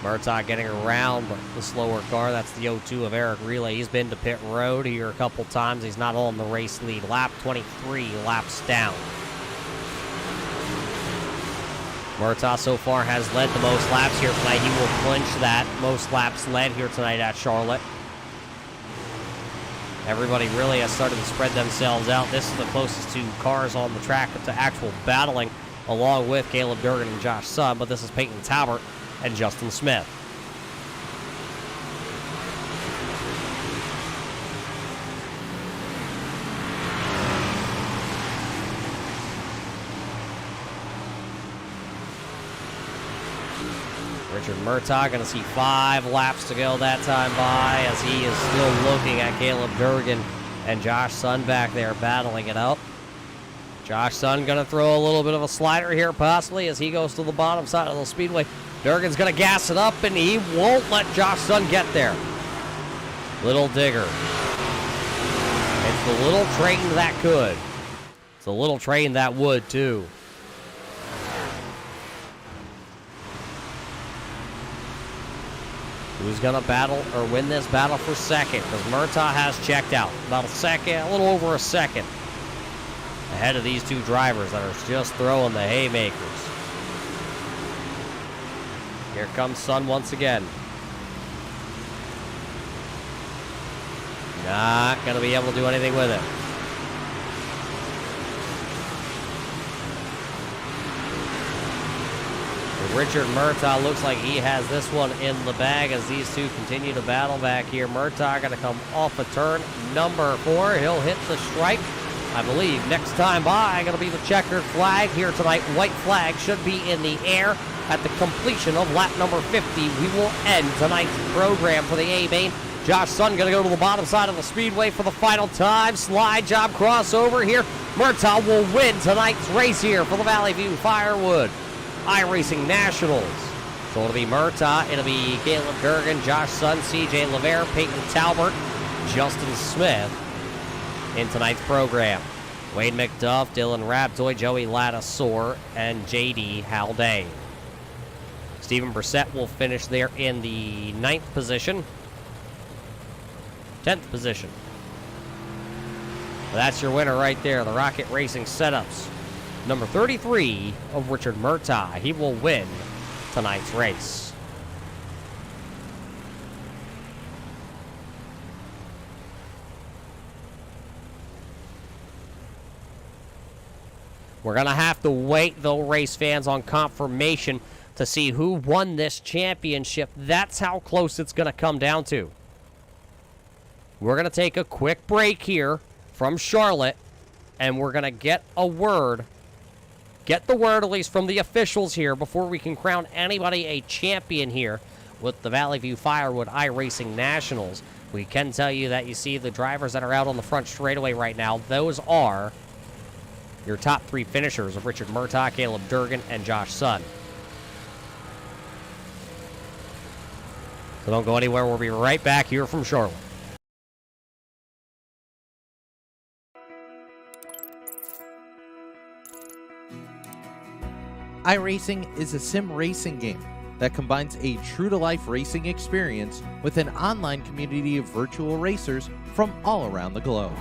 Murtaugh getting around the slower car. That's the 02 of Eric Relay. He's been to pit road here a couple times. He's not on the race lead. Lap 23, laps down. Murtaugh so far has led the most laps here tonight. He will clinch that most laps led here tonight at Charlotte. Everybody really has started to spread themselves out. This is the closest 2 cars on the track to actual battling, along with Caleb Durgan and Josh Sun, but this is Peyton Talbert and Justin Smith. Richard Murtaugh going to see 5 laps to go that time by, as he is still looking at Caleb Durgan and Josh Sun back there battling it out. Josh Sun going to throw a little bit of a slider here possibly as he goes to the bottom side of the speedway. Durgan's going to gas it up, and he won't let Josh Sun get there. Little Digger. It's the little train that could. It's the little train that would, too. Who's going to battle or win this battle for second? Because Murtaugh has checked out. About a second, a little over a second, ahead of these 2 drivers that are just throwing the haymakers. Here comes Sun once again. Not going to be able to do anything with it. Richard Murtaugh looks like he has this one in the bag as these 2 continue to battle back here. Murtaugh going to come off of turn number 4. He'll hit the stripe. I believe next time by going to be the checkered flag here tonight. White flag should be in the air at the completion of lap number 50. We will end tonight's program for the A-Main. Josh Sun going to go to the bottom side of the speedway for the final time. Slide job crossover here. Murtaugh will win tonight's race here for the Valley View Firewood iRacing Nationals. So it'll be Murtaugh, it'll be Caleb Durgan, Josh Sun, CJ LeVere, Peyton Talbert, Justin Smith, in tonight's program. Wade McDuff, Dylan Raptoy, Joey Ladisor, and J.D. Haldane. Stephen Brissett will finish there in the 9th position. 10th position. Well, that's your winner right there, the Rocket Racing Setups. Number 33 of Richard Murtaugh. He will win tonight's race. We're going to have to wait, though, race fans, on confirmation to see who won this championship. That's how close it's going to come down to. We're going to take a quick break here from Charlotte, and we're going to get the word at least from the officials here before we can crown anybody a champion here with the Valley View Firewood iRacing Nationals. We can tell you that you see the drivers that are out on the front straightaway right now. Those are your top 3 finishers of Richard Murtaugh, Caleb Durgan, and Josh Sun. So don't go anywhere. We'll be right back here from Charlotte. iRacing is a sim racing game that combines a true-to-life racing experience with an online community of virtual racers from all around the globe.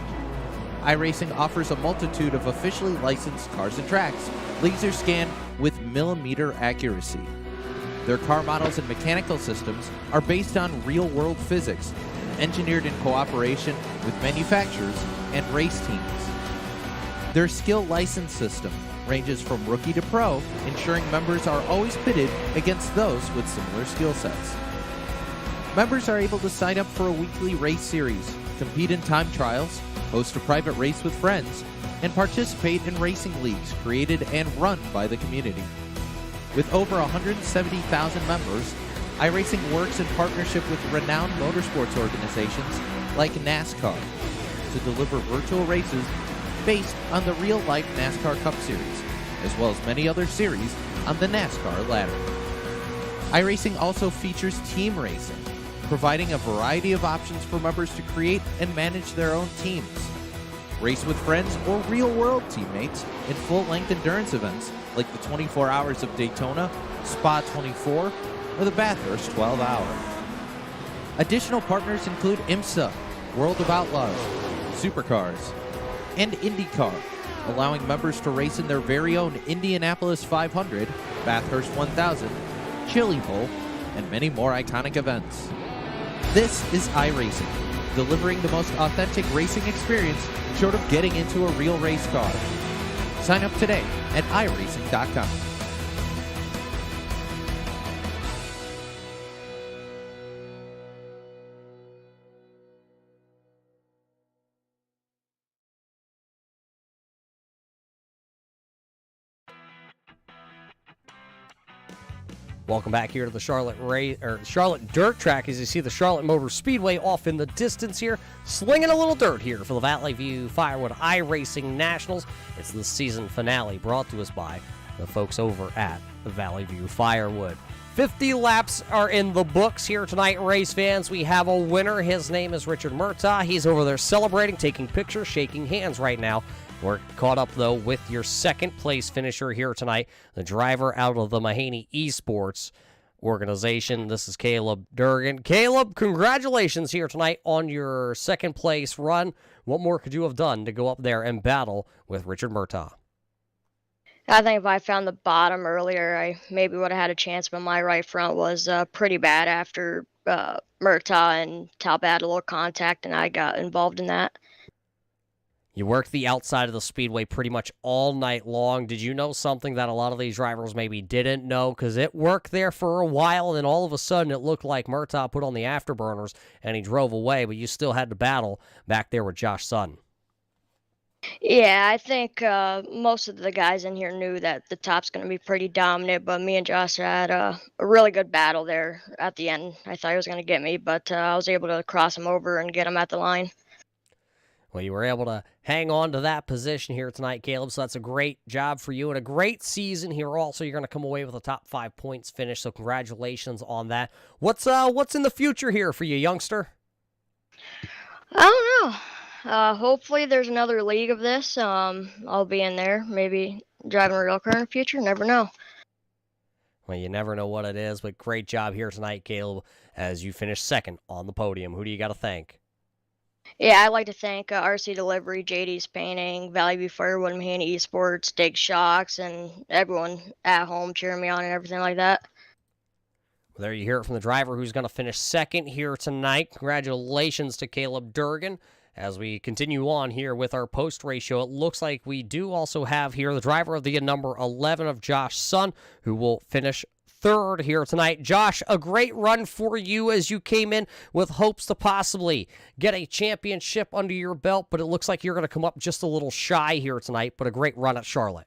iRacing offers a multitude of officially licensed cars and tracks, laser scanned with millimeter accuracy. Their car models and mechanical systems are based on real-world physics, engineered in cooperation with manufacturers and race teams. Their skill license system ranges from rookie to pro, ensuring members are always pitted against those with similar skill sets. Members are able to sign up for a weekly race series, compete in time trials, host a private race with friends, and participate in racing leagues created and run by the community. With over 170,000 members, iRacing works in partnership with renowned motorsports organizations like NASCAR to deliver virtual races based on the real-life NASCAR Cup Series, as well as many other series on the NASCAR ladder. iRacing also features team racing, providing a variety of options for members to create and manage their own teams. Race with friends or real-world teammates in full-length endurance events like the 24 Hours of Daytona, Spa 24, or the Bathurst 12 Hour. Additional partners include IMSA, World of Outlaws, Supercars, and IndyCar, allowing members to race in their very own Indianapolis 500, Bathurst 1000, Chili Bowl, and many more iconic events. This is iRacing, delivering the most authentic racing experience short of getting into a real race car. Sign up today at iRacing.com. Welcome back here to the Charlotte Dirt Track as you see the Charlotte Motor Speedway off in the distance here, slinging a little dirt here for the Valley View Firewood iRacing Nationals. It's the season finale brought to us by the folks over at the Valley View Firewood. 50 laps are in the books here tonight, race fans. We have a winner. His name is Richard Murtaugh. He's over there celebrating, taking pictures, shaking hands right now. We're caught up, though, with your second-place finisher here tonight, the driver out of the Mahaney Esports organization. This is Caleb Durgan. Caleb, congratulations here tonight on your second-place run. What more could you have done to go up there and battle with Richard Murtaugh? I think if I found the bottom earlier, I maybe would have had a chance, but my right front was pretty bad after Murtaugh and Talbot had a little contact, and I got involved in that. You worked the outside of the speedway pretty much all night long. Did you know something that a lot of these drivers maybe didn't know? Because it worked there for a while, and then all of a sudden it looked like Murtaugh put on the afterburners and he drove away, but you still had to battle back there with Josh Sun. Yeah, I think most of the guys in here knew that the top's going to be pretty dominant, but me and Josh had a really good battle there at the end. I thought he was going to get me, but I was able to cross him over and get him at the line. Well, you were able to hang on to that position here tonight, Caleb, so that's a great job for you and a great season here. Also, you're going to come away with a top 5 points finish, so congratulations on that. What's in the future here for you, youngster? I don't know. Hopefully there's another league of this. I'll be in there, maybe driving a real car in the future. Never know. Well, you never know what it is, but great job here tonight, Caleb, as you finished second on the podium. Who do you got to thank? Yeah, I'd like to thank RC Delivery, JD's Painting, Valley View Firewood, Mahana Esports, Dig Shocks, and everyone at home cheering me on and everything like that. Well, there you hear it from the driver who's going to finish second here tonight. Congratulations to Caleb Durgan. As we continue on here with our post ratio, it looks like we do also have here the driver of the number 11 of Josh Sun, who will finish third here tonight. Josh, a great run for you as you came in with hopes to possibly get a championship under your belt, but it looks like you're going to come up just a little shy here tonight, but a great run at Charlotte.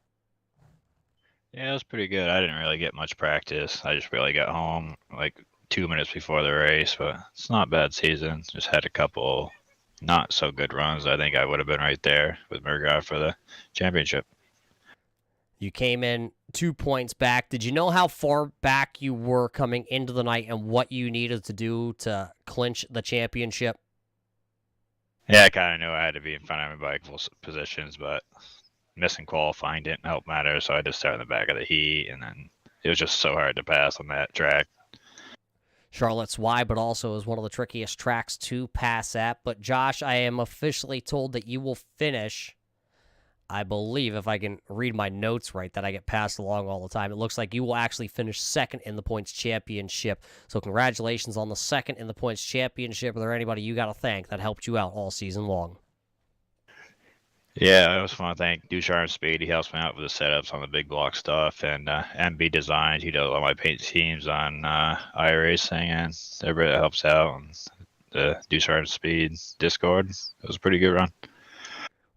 Yeah, it was pretty good. I didn't really get much practice. I just really got home like 2 minutes before the race, but it's not a bad season. Just had a couple not so good runs. I think I would have been right there with Murgaard for the championship. You came in 2 points back. Did you know how far back you were coming into the night and what you needed to do to clinch the championship? Yeah, I kind of knew I had to be in front of my bike full positions, but missing qualifying didn't help matter, so I just started in the back of the heat, and then it was just so hard to pass on that track. Charlotte's wide, but also is one of the trickiest tracks to pass at. But Josh, I am officially told that you will finish, I believe, if I can read my notes right, that I get passed along all the time. It looks like you will actually finish second in the points championship. So congratulations on the second in the points championship. Are there anybody you got to thank that helped you out all season long? Yeah, it was fun. Thank Ducharme Speed. He helps me out with the setups on the big block stuff, and MB Designs. He does all my paint teams on iRacing, and everybody that helps out. And the Ducharme Speed Discord. It was a pretty good run.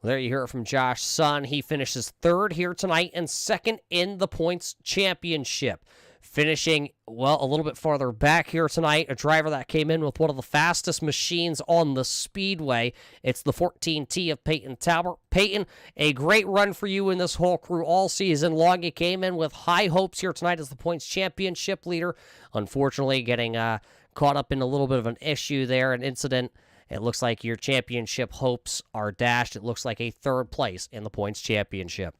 Well, there you hear it from Josh Sun. He finishes third here tonight and second in the points championship. Finishing, well, a little bit farther back here tonight, a driver that came in with one of the fastest machines on the speedway. It's the 14T of Peyton Talbert. Peyton, a great run for you in this whole crew all season long. You came in with high hopes here tonight as the points championship leader. Unfortunately, getting caught up in a little bit of an issue there, an incident. It looks like your championship hopes are dashed. It looks like a third place in the points championship.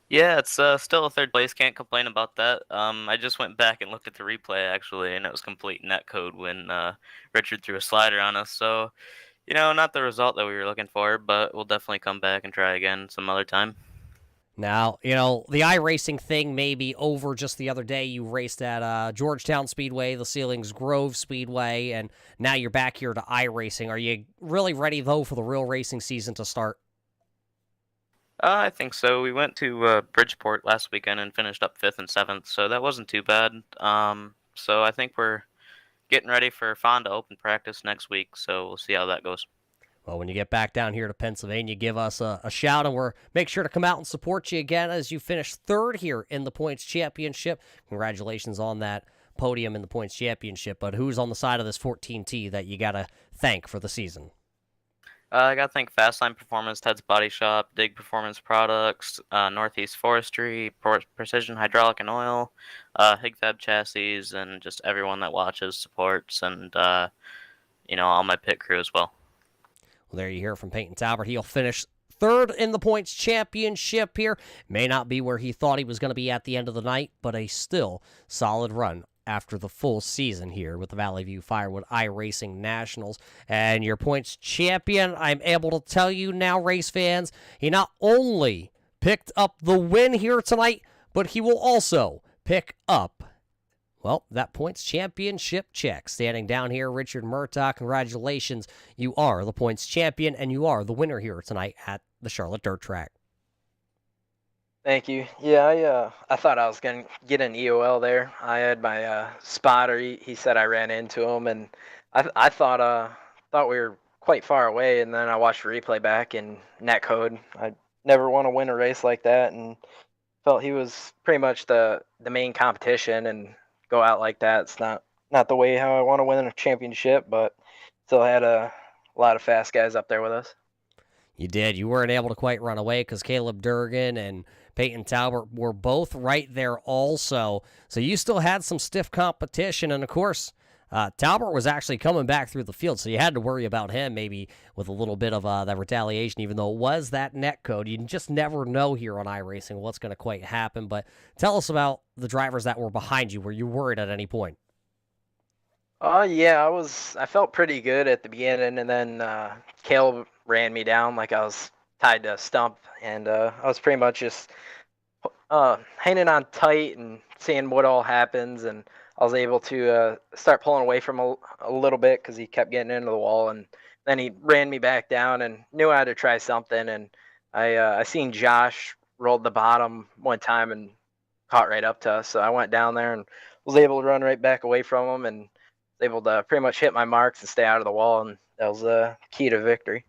Yeah, it's still a third place. Can't complain about that. I just went back and looked at the replay, actually, and it was complete netcode when Richard threw a slider on us. So, not the result that we were looking for, but we'll definitely come back and try again some other time. Now, the iRacing thing may be over. Just the other day, you raced at Georgetown Speedway, the Ceilings Grove Speedway, and now you're back here to iRacing. Are you really ready, though, for the real racing season to start? I think so. We went to Bridgeport last weekend and finished up 5th and 7th, so that wasn't too bad. So I think we're getting ready for Fonda Open practice next week, so we'll see how that goes. Well, when you get back down here to Pennsylvania, give us a shout, and we'll make sure to come out and support you again as you finish third here in the points championship. Congratulations on that podium in the points championship, but who's on the side of this 14T that you got to thank for the season? I got to thank Fastline Performance, Ted's Body Shop, Dig Performance Products, Northeast Forestry, Precision Hydraulic and Oil, Higfab Chassis, and just everyone that watches, supports, and, all my pit crew as well. Well, there you hear from Peyton Talbert. He'll finish third in the points championship here. May not be where he thought he was going to be at the end of the night, but a still solid run after the full season here with the Valley View Firewood iRacing Nationals. And your points champion, I'm able to tell you now, race fans, he not only picked up the win here tonight, but he will also pick up, well, that points championship check. Standing down here, Richard Murtaugh, congratulations. You are the points champion, and you are the winner here tonight at the Charlotte Dirt Track. Thank you. Yeah, I thought I was going to get an EOL there. I had my spotter. He said I ran into him, and I thought we were quite far away, and then I watched the replay back in netcode. I never want to win a race like that, and felt he was pretty much the main competition, and go out like that. It's not the way how I want to win a championship, but still had a lot of fast guys up there with us. You did. You weren't able to quite run away because Caleb Durgan and Peyton Talbert were both right there also. So you still had some stiff competition. And, of course, Talbert was actually coming back through the field, so you had to worry about him maybe with a little bit of that retaliation, even though it was that net code. You just never know here on iRacing what's going to quite happen. But tell us about the drivers that were behind you. Were you worried at any point? Yeah, I felt pretty good at the beginning, and then Caleb ran me down like I was tied to a stump, and I was pretty much just hanging on tight and seeing what all happens, and I was able to start pulling away from a little bit because he kept getting into the wall, and then he ran me back down and knew I had to try something, and I seen Josh rolled the bottom one time and caught right up to us, so I went down there and was able to run right back away from him and was able to pretty much hit my marks and stay out of the wall, and that was the key to victory.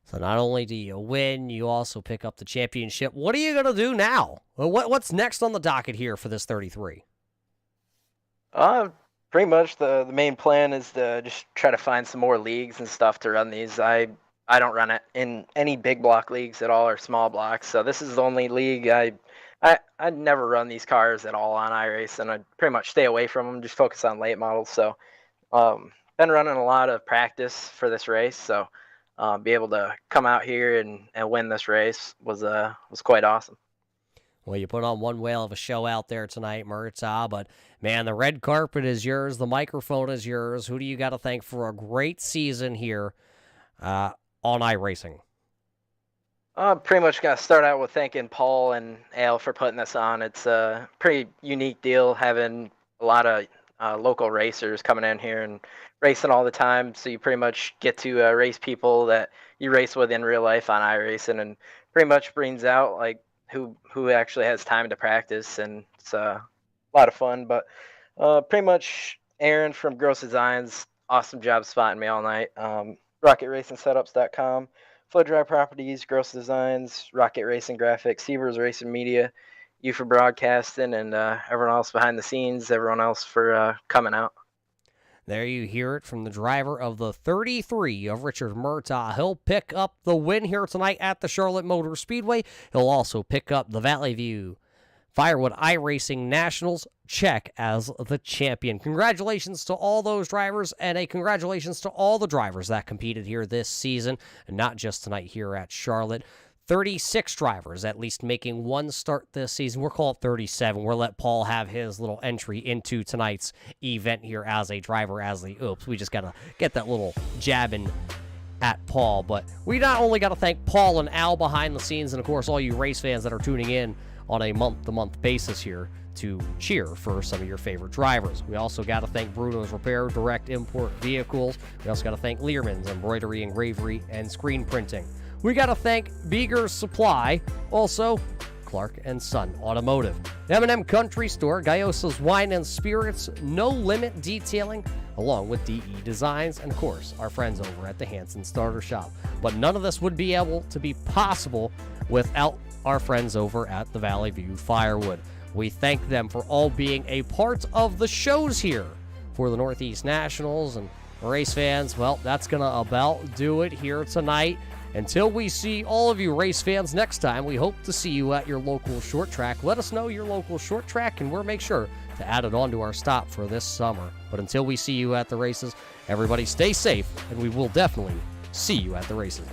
So not only do you win, you also pick up the championship. What are you going to do now? What's next on the docket here for this 33? Pretty much the main plan is to just try to find some more leagues and stuff to run these. I don't run it in any big block leagues at all or small blocks, so this is the only league I'd never run these cars at all on iRacing. I'd pretty much stay away from them, just focus on late models. So been running a lot of practice for this race, so be able to come out here and win this race was quite awesome. Well, you put on one whale of a show out there tonight, Murtaugh, but man, the red carpet is yours, the microphone is yours. Who do you got to thank for a great season here on iRacing? Pretty much got to start out with thanking Paul and Al for putting this on. It's a pretty unique deal having a lot of local racers coming in here and racing all the time. So you pretty much get to race people that you race with in real life on iRacing, and pretty much brings out like who actually has time to practice, and it's a lot of fun. But pretty much Aaron from Gross Designs, awesome job spotting me all night. RocketRacingSetups.com. Flood Drive Properties, Gross Designs, Rocket Racing Graphics, Seavers Racing Media, you for broadcasting, and everyone else behind the scenes, everyone else for coming out. There you hear it from the driver of the 33 of Richard Murtaugh. He'll pick up the win here tonight at the Charlotte Motor Speedway. He'll also pick up the Valley View Firewood iRacing Nationals check as the champion. Congratulations to all those drivers, and a congratulations to all the drivers that competed here this season, and not just tonight here at Charlotte. 36 drivers at least making one start this season. We'll call it 37. We'll let Paul have his little entry into tonight's event here as a driver, we just got to get that little jab in at Paul. But we not only got to thank Paul and Al behind the scenes, and of course all you race fans that are tuning in on a month-to-month basis here to cheer for some of your favorite drivers. We also got to thank Bruno's Repair, Direct Import Vehicles. We also got to thank Learman's Embroidery, Engravery, and Screen Printing. We got to thank Beeger's Supply, also Clark & Son Automotive, M&M Country Store, Gayosa's Wine and Spirits, No Limit Detailing, along with DE Designs, and of course, our friends over at the Hanson Starter Shop. But none of this would be able to be possible without our friends over at the Valley View Firewood. We thank them for all being a part of the shows here for the Northeast Nationals. And race fans, well, that's going to about do it here tonight. Until we see all of you race fans next time, we hope to see you at your local short track. Let us know your local short track, and we'll make sure to add it onto our stop for this summer. But until we see you at the races, everybody stay safe, and we will definitely see you at the races.